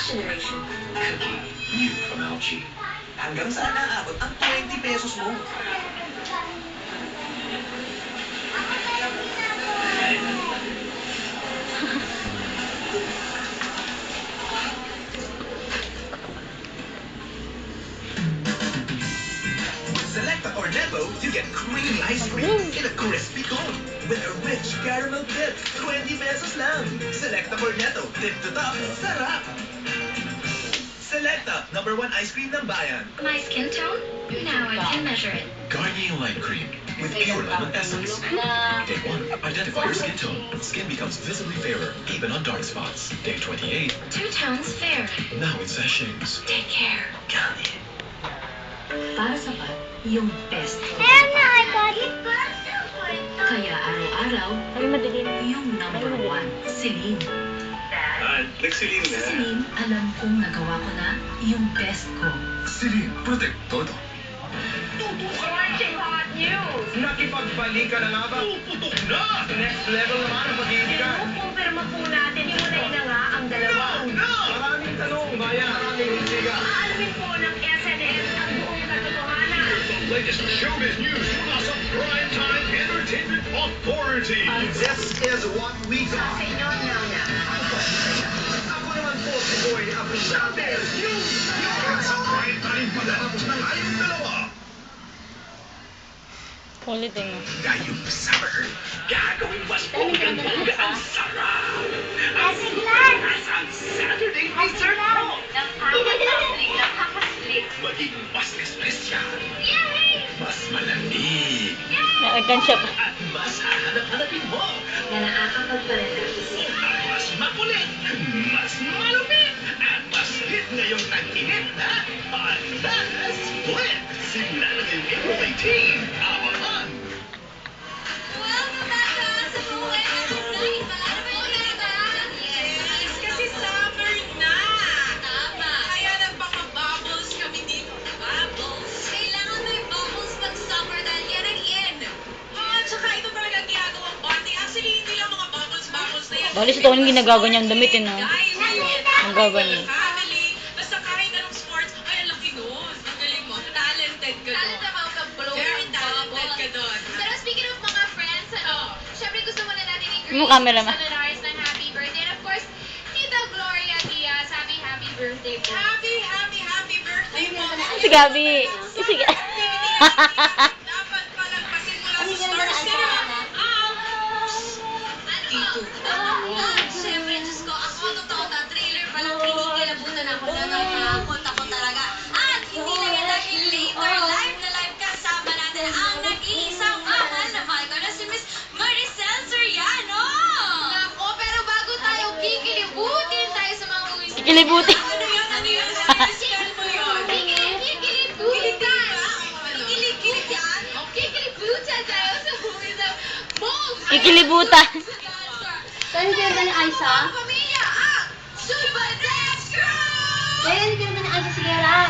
generation. Cookie, new from LG. Hanggang saan naaabot ang 20 pesos mo? Select the Cornetto, you get creamy ice cream in a crispy cone with a rich caramel dip. 20 pesos lang. Select the Cornetto, dip to top, sarap! Selecta, #1 ice cream ng bayan. My skin tone? Now I can measure it. Garnier Light Cream with pure lemon essence. Day 1, identify your skin tone. Skin becomes visibly fairer, even on dark spots. Day 28, 2 tones fair. now in sachets. Take care. Garnier. Para sapat, yung best ko. Ayan na, I got it. Kaya araw-araw, Ay, madilim. yung #1, Celine. Nagsiling Sa Celine, alam kong nagawa ko na yung best ko. Celine, protect todo. Nakipagbalikan na nga ba? Puputok na! Next level naman ang pag-iibigan. Kumpirma po natin, hiwalay na nga ang dalawa. No! Maraming tanong, bayan maraming intriga. Aalamin po ng SNS ang buong katotohanan. The latest showbiz news mula sa Primetime Entertainment Authority. This is what we Sa got. inyo, Nana. Ako naman po si Boy Abisha. Showbiz News! Sa Primetime pagkatapos ng ayong dalawa. Ulitin mo. Ngayong summer, gagawin mas bonggang-bongga ang sarap. Ang Asiglan! ang Saturday dessert mo. Nakakaslik, nakakaslik. Maging mas espesyal, Yay! mas malamig, Naagan siya pa. at mas hahanap-hanapin mo. Na nakakapagpalalakisip. At mas makulit, mas malupit, at mas hit ngayong tag-init na Pandas Split. Simula na ngayong April 18. Abangan! Welcome back to sa buhay ng Night. Paano ba yung nata? Yes, kasi summer na. Tama. Kaya nagpaka-bubbles kami dito. Bubbles? Kailangan may bubbles pag summer dahil yan ang in. At saka ito talaga ang ginagawang bonding. Actually, hindi lang mga bubbles na yan. Bali sa taon ginagaganyan damit eh, no? Guys, Nagaganyan. family, basta kahit anong sports, ay, ang laki nun. Ang galing mo. Talented ka doon. Talented ako sa blow. Very talented ka doon. Pero speaking of mga friends, syempre gusto muna natin i-greet Yung camera ma. sa Linares ng happy birthday. And of course, Tita Gloria Diaz, happy birthday po. Happy birthday po. Si Gabi. Si Gabi. Dapat palagpasin mo lang sa stars ka na. Ano po? Syempre, Diyos ko, ako totoo na trailer pa lang, kinikilabutan ako na nakakot ako talaga. At hindi lang yan dahil later, live na live kasama natin ang nag-iisang mahal na mahal ko na si Miss Maricel Soriano. Nako, pero bago tayo kikilibutin tayo sa mga uwis. Kikilibutin. Ano yun? Spell mo yun. Kikilibutan. Kikilibutan. Kikilibutan tayo sa uwis ng most Kikilibutan. Saan ka ba ni Aisa? pamilya ang Super Dance Crew! Kaya hindi ka ba ni Aisa? Sige lang.